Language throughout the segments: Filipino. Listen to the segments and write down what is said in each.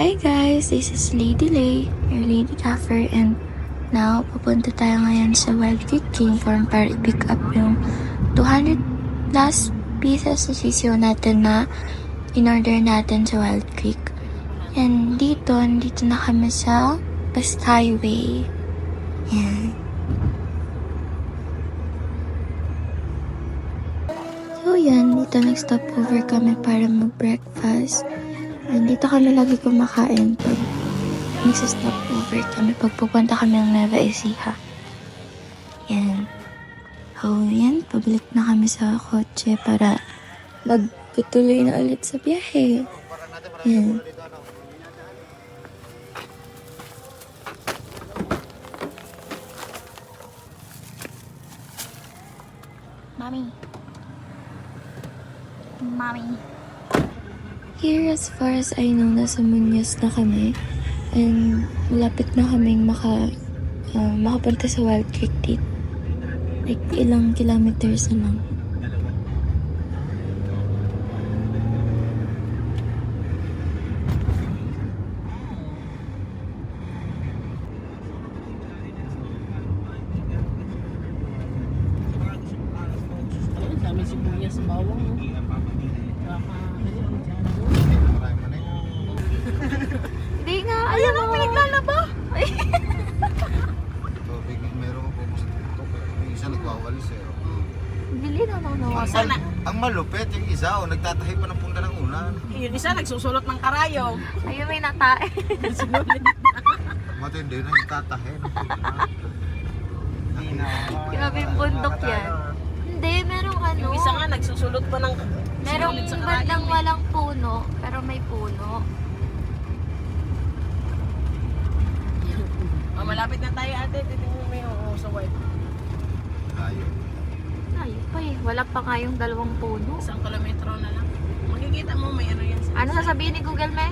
Hi guys, this is Lady Lay, your Lady Gaffer, and now pupunta tayo ngayon sa Wild Creek King Farm para i-pick up yung 200 plus pieces sa sisiyo natin na in-order natin sa Wild Creek. And dito na kami sa West Highway. Yan. So yan, dito nag-stop over kami para mag-breakfast. And dito kami lagi kumakain pag nag-stop over kami, pag pupunta kami ng Nueva Ecija. Yan. So yan, pabalik na kami sa kotse para magtutuloy na ulit sa biyahe. Yan. Mommy. Here, as far as I know, nasa Muñoz na kami. And malapit na kaming makapunta sa Wild Creek dito. Like, ilang kilometers na lang. Dami sibuyas, bawang. Hindi nga, ayan ang pinaglalaba. Meron ko po sa TikTok. Yung isa nagwawalis eh. Bili na naman. Ang malupit, yung isa, nagtatahi pa ng punta ng unan. Yung isa nagsusulot ng karayo. Ayun, may natae. Matindi na nagtatahi ng punta. Grabe yung bundok yan. Hindi, merong ano. Yung isa nga nagsusulot pa ng Merong sinulit sa bandang karayo. walang puno, pero may puno. Malapit na tayo ate. Titingnan mo yung sa white. Tayo. Ay, pa eh. Wala pa nga yung 2 puno. 1 kilometro na lang. Makikita mo may ano yan. Ano sasabihin ni Google, me?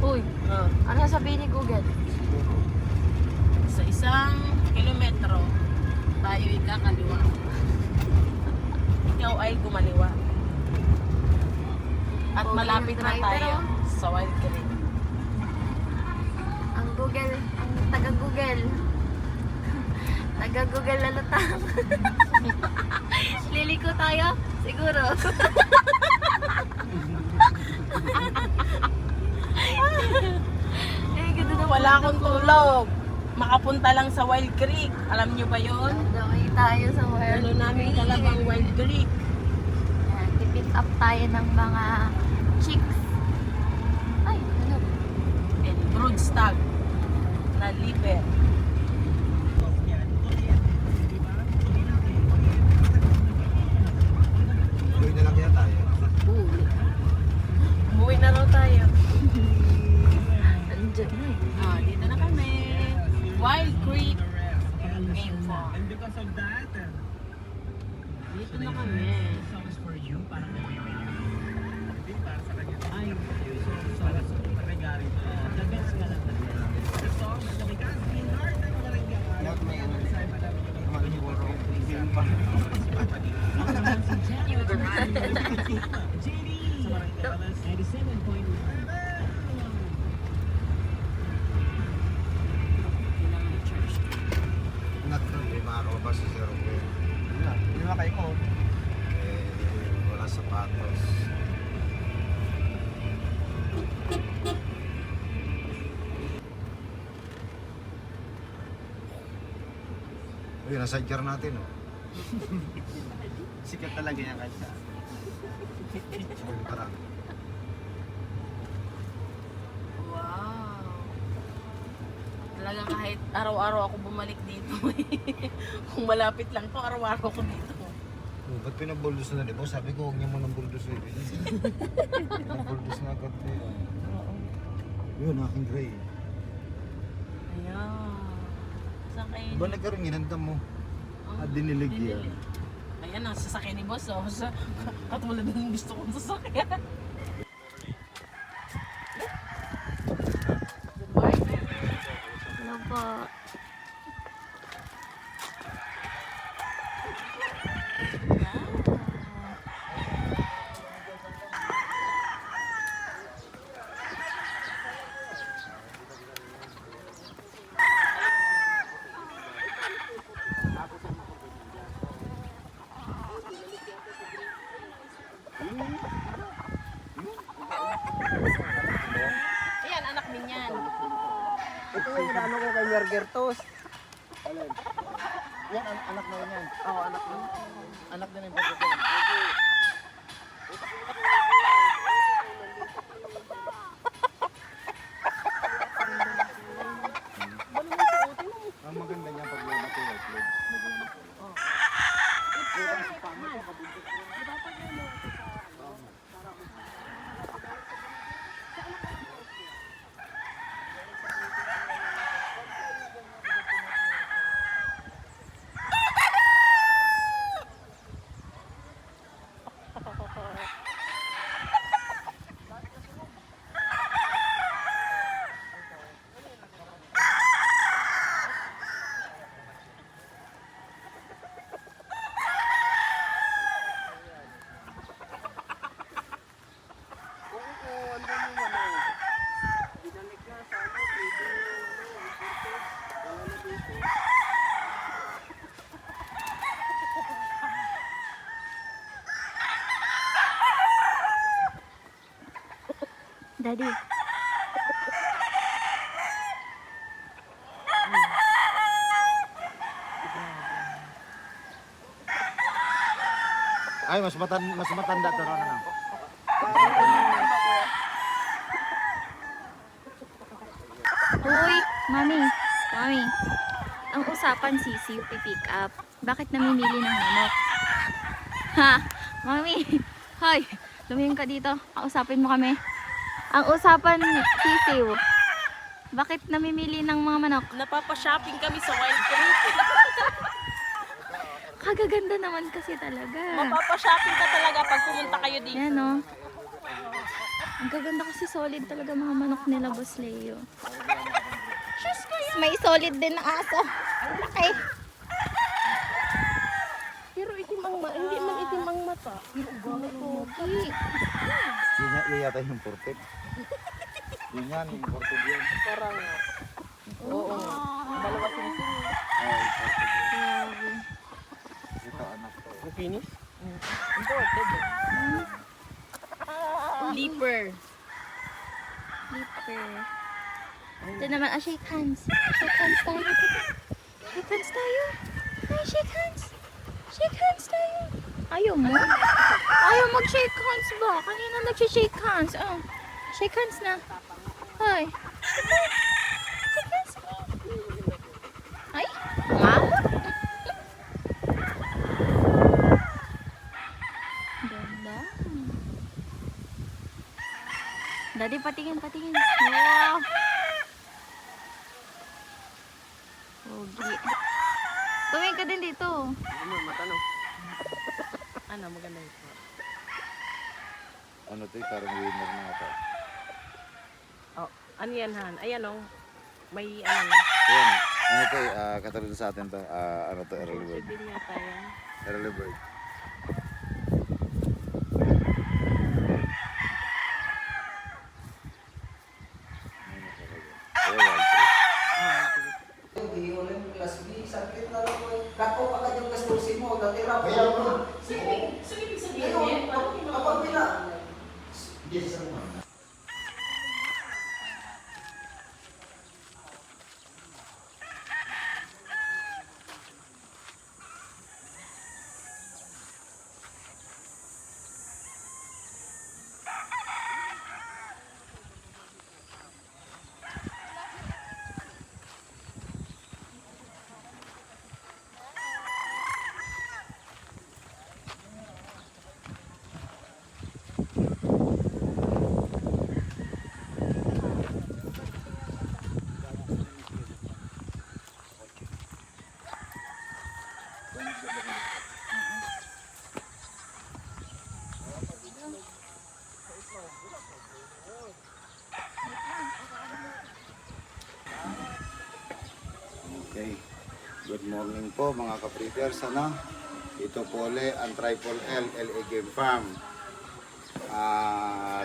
Uy, Oh, ano sasabihin ni Google? sa 1 kilometro, tayo ikakaliwa. Ikaw ay gumaliwa. At Okay, malapit na driver, tayo oh. sa Wild Creek. Ang Google, ang taga-Google. Taga-Google lalutang. Liliko tayo? Siguro. Eh, ganda na Wala akong tulog. Makapunta lang sa Wild Creek. Alam nyo ba yon? Daway tayo sa Wild Ano namin Creek. talagang Wild Creek. Ayan, pipick up tayo ng mga chicks. Ay, ano? And broodstag na liver. Tuloy na lang kaya tayo. Umuwi na raw tayo. Andiyan na eh. Dito na kami. Wild Creek Game Farm. Dito na kami. Maroba si Zero K. Hindi na kayo ko. Wala sapatos. Uy, nasa sidecar natin oh. Sikat talaga yan kasi. Tara. Wow. Talagang kahit araw-araw ako bumalik dito. Kung malapit lang to, araw-araw ako dito. Oh, ba't pinabuldos na mo? Sabi ko, huwag niya mo ng buldos eh. Pinabuldos na agad eh. Yun, aking gray. Ayan. Saan kayo? Ba nagkaroon ginanda mo? At dinilig yan. Ayan ang sasakyan ni boss. Oh. Katulad ng gusto kong sasakyan. Hello po. Ito yung inaano ko kay Mergertos. Alin? Yan, anak na yan. Oo, anak mo. Anak na yung pagkakas. Ang maganda niya pag may matuwag. Daddy. Ay, mas matanda to ron na. Uy, Mami. Mami. Ang usapan sisiw, pick up. Bakit namimili ng manok? Ha? Mami. Hoy, lumihing ka dito. Kausapin mo kami. Ang usapan sisiw. Bakit namimili ng mga manok? Napapa-shopping kami sa Wild Creek. Kagaganda naman kasi talaga. Mapapa-shopping ka talaga pag pumunta kayo dito. Yan o. Ang gaganda kasi solid talaga mga manok nila, Boss Leo. May solid din na aso. Ang laki. Pero itim ang hindi man itim ang mata. Pogi. Yun yata yung portet. Yun yan, yung portet yun. Parang, oo. Dalawa sinising. Ay, portet yun. Grabe. Ito, anak to. Finish? Imported. Leaper. Flipper. Ito naman, shake hands. Shake hands tayo. Shake hands tayo. Ay, shake hands. Shake hands tayo. Ayaw mo? Ayaw mag-shake hands ba? Kanina nag-shake hands. Oh. Shake hands na. Ay. Shake hands. Ay, umabot. Ganda. Daddy, patingin. Wow. Pogi. Tumingin ka din dito. Ano mo matanong? Ano, maganda ito. Ano to, parang winner na ito. Oh, ano yan, Han? Ayan, oh. May, ano, Yan, ano to, katulad sa atin to, ano to, early bird. din yata yan. Early bird. Ayan, wild tree. Sakit na lang po. Dako pa kanyang gastusin mo. Gatira po. So, ibig sabihin Ngayon, kapag pila. Okay. Good morning po mga ka-preppers. Ito po ulit ang Triple L LA Game Farm.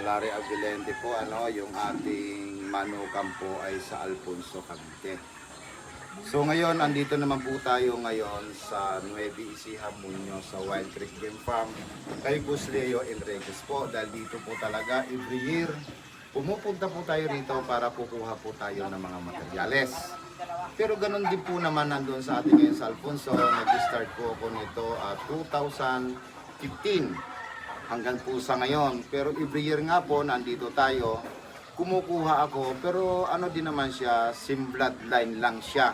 Larry Aguilente po, yung ating manukan po ay sa Alfonso, Cavite. So ngayon, andito naman po tayo ngayon sa Nueva Ecija, Muñoz sa Wild Creek Game Farm. Kay Boss Leo Enriquez po, dahil dito po talaga every year pumupunta po tayo rito para kukuha po tayo ng mga materyales. Pero ganun din po naman nandun sa ating ngayon sa Alfonso. Nag-start po ako nito 2015 hanggang po sa ngayon. Pero every year nga po nandito tayo, kumukuha ako. Pero ano din naman siya, sim bloodline lang siya.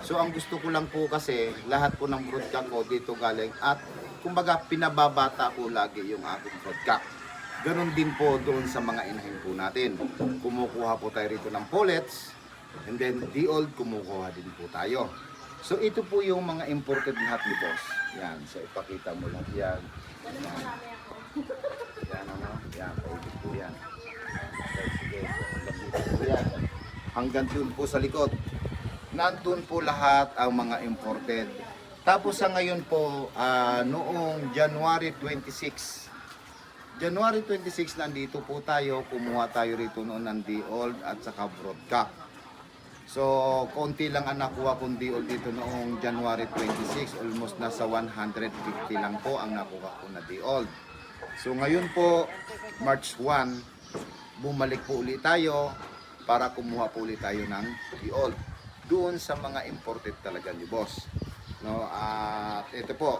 So ang gusto ko lang po kasi lahat po ng broodcock ko dito galing at kumbaga pinababata ko lagi yung aking broodcock. Ganon din po doon sa mga inahin po natin. Kumukuha po tayo rito ng pullets and then the old kumukuha din po tayo. So ito po yung mga imported lahat ni boss. Yan, so ipakita mo lang yan. Yan, yan ano, yan, pwede po yan. Okay, sige, so, hanggang dito po yan. Hanggang doon po sa likod. Nandun po lahat ang mga imported. Tapos sa ngayon po, noong January 26, nandito po tayo, kumuha tayo rito noon ng D-Old at saka broodcock. So, konti lang ang nakuha kong D-Old dito noong January 26, almost nasa 150 lang po ang nakuha ko na D-Old. So, ngayon po, March 1, bumalik po ulit tayo para kumuha po ulit tayo ng D-Old. Doon sa mga imported talaga ni boss. No, at ito po,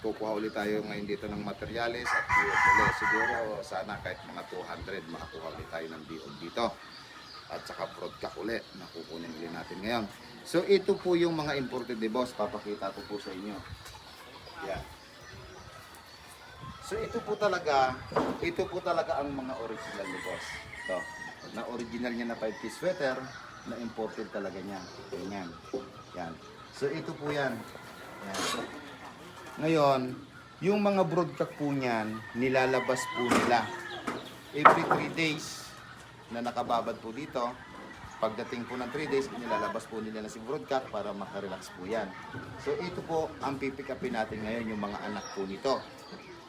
kukuha ulit tayo ngayon dito ng materyales at ulit. Siguro sana kahit mga 200 makakuha ulit tayo ng D-Old dito. At saka broodcock ulit na kukunin ulit natin ngayon. So ito po yung mga imported ni boss, papakita ko po sa inyo. Yan. So ito po talaga ang mga original ni boss. Ito, na original niya na 5-piece sweater, na imported talaga niya. Ganyan. Yan. So ito po yan. Yan. Ngayon, yung mga broodcock po niyan, nilalabas po nila every 3 days na nakababad po dito. Pagdating po ng 3 days, nilalabas po nila na si broodcock para makarelax po yan. So ito po ang pipick upin natin ngayon, yung mga anak po nito.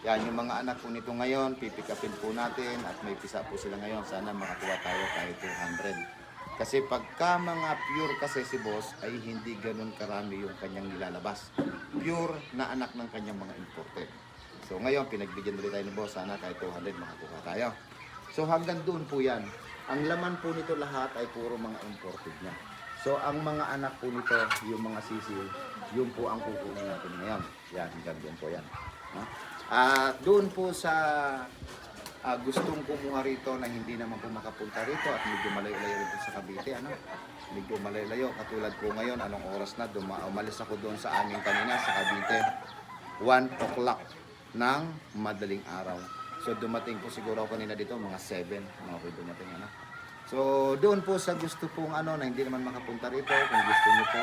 Yan, yung mga anak po nito ngayon, pipick upin po natin at may pisa po sila ngayon. Sana makakuha tayo kahit 200. Kasi pagka mga pure kasi si boss ay hindi ganun karami yung kanyang nilalabas. Pure na anak ng kanyang mga imported. So ngayon, pinagbigyan ulit tayo ni boss. Sana kahit 200 makakuha tayo. So hanggang doon po yan. Ang laman po nito lahat ay puro mga imported niya. So ang mga anak po nito, yung mga sisil, yun po ang kukunin natin ngayon. Yan, hanggang doon po yan. No? Doon po sa gustong kumuha rito na hindi naman po makapunta rito at medyo malayo-layo rito sa Cavite, ano? Medyo malayo-layo. Katulad po ngayon, anong oras na? Umalis ako doon sa amin kanina sa Cavite. 1 o'clock ng madaling araw. So dumating po siguro ako kanina dito, mga 7. Ako dumating, ano? So doon po sa gusto pong ano na hindi naman makapunta rito, kung gusto niyo po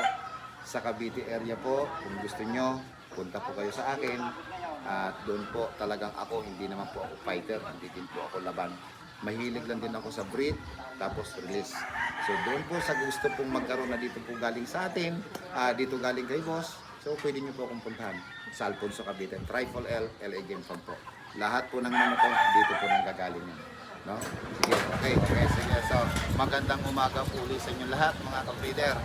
sa Cavite area po, kung gusto niyo, punta po kayo sa akin. At doon po talagang ako, hindi naman po ako fighter, hindi din po ako laban. Mahilig lang din ako sa breed, tapos release. So doon po sa gusto pong magkaroon na dito po galing sa atin, dito galing kay boss, so pwede nyo po akong puntahan sa Alfonso Cavite, Trifle L, LA Game Farm po. Lahat po ng manok ko, dito po nang gagaling yan. No? Sige, okay, sige. So, magandang umaga po ulit sa inyo lahat, mga ka-breeder.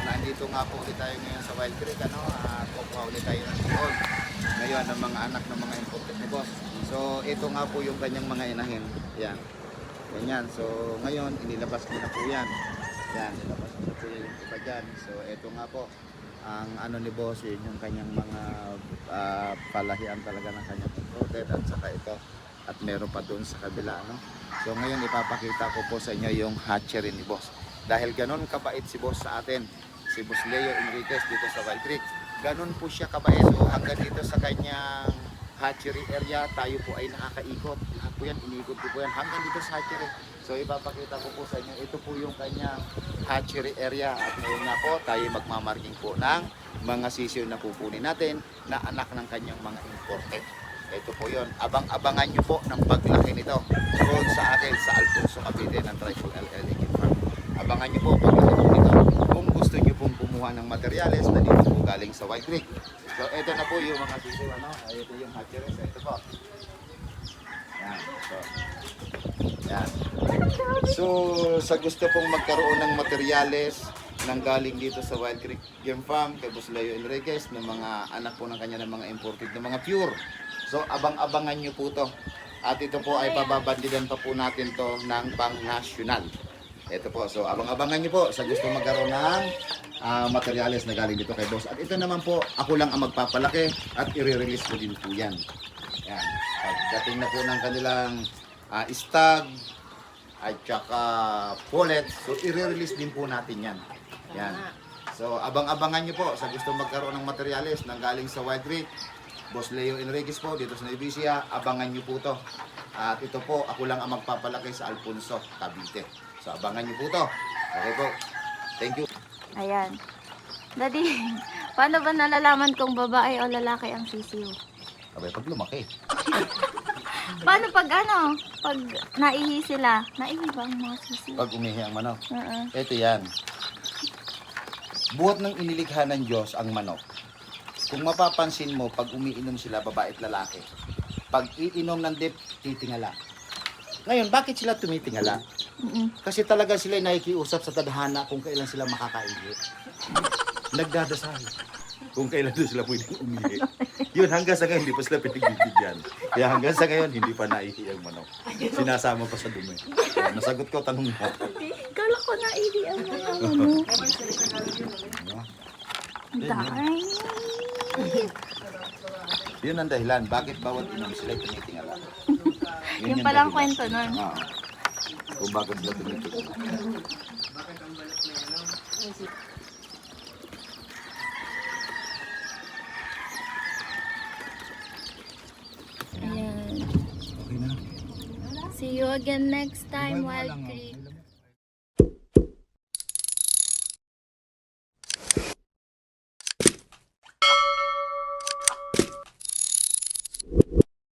Nandito nga po ulit tayo ngayon sa Wild Creek, ano? Kukuha ulit tayo ng D-Old. Ngayon, ang mga anak ng mga imported ni boss. So, ito nga po yung kanyang mga inahin. Yan. Ganyan. So, ngayon, inilabas ko na po yan. Yan, nilabas ko na po yung iba dyan. So, ito nga po. Ang ano ni boss, yun yung kanyang mga palahian talaga ng kanyang imported. At saka ito. At meron pa doon sa kabila, no? So, ngayon, ipapakita ko po sa inyo yung hatchery ni boss. Dahil ganun kabait si boss sa atin. Si Boss Leo Enriquez dito sa Wild Creek. Ganun po siya kabait. So, hanggang dito sa kanyang hatchery area, tayo po ay nakakaikot. Lahat po yan, iniikot ko po yan hanggang dito sa hatchery. So, ipapakita ko po sa inyo. Ito po yung kanyang hatchery area. At ngayon nga po, tayo magmamarking po ng mga sisiyo na kukunin natin na anak ng kanyang mga imported. Ito po yun. Abang-abangan nyo po ng paglaki nito doon sa akin sa Alfonso Cavite ng Trifle LA Game Farm. Abangan nyo po paglaki po nito. Kung gusto nyo pong kumuha ng materyales na dito po galing sa Wild Creek. So ito na po yung mga sisiyo. Ano? Ito yung hatchery. So ito po. Yan. Yan. So sa gusto pong magkaroon ng materyales nang galing dito sa Wild Creek Game Farm kay Boss Leo Enriquez ng mga anak po ng kanya ng mga imported na mga pure. So abang-abangan nyo po to. At ito po ay pababandidan pa po natin to ng pang-national. Ito po, so abang-abangan nyo po sa gusto magkaroon ng materyales na galing dito kay boss. At ito naman po, ako lang ang magpapalaki at i-release ko din po yan. Yan. Pagdating na po ng kanilang stag at saka pullet, so i-release din po natin yan. Yan. So abang-abangan nyo po sa gusto magkaroon ng materyales na galing sa Wild Creek. Boss Leo Enriquez po dito sa Nueva Ecija, abangan nyo po to. At ito po, ako lang ang magpapalaki sa Alfonso, Cavite. So abangan nyo po to. Okay po. Thank you. Ayan. Daddy, paano ba nalalaman kung babae o lalaki ang sisiw? Abay, pag lumaki. Paano pag pag naihi sila? Naihi ba ang mga sisiw? Pag umihi ang manok. Oo. Ito yan. Buhat ng inilikha ng Diyos ang manok. Kung mapapansin mo, pag umiinom sila, babae at lalaki. Pag iinom ng dip, titingala. Ngayon, bakit sila tumitingala? Kasi talaga sila nakikiusap sa tadhana kung kailan sila makakaihi. Nagdadasal. Kung kailan doon sila pwedeng umihi. Yun, hanggang sa ngayon, hindi pa sila pinagbibigyan. Kaya hanggang sa ngayon, hindi pa naihi ang manok. Sinasama pa sa dumi. So, nasagot ko, tanong mo. Kala ko naihi ang mga Dahil. Yun ang dahilan. Bakit bawat inom sila tumitingala? Yung palang kwento nun. Oo. Kung bakit sila tumitingala. Ayan. Okay na. See you again next time, Wild Lang, Creek. okay lang.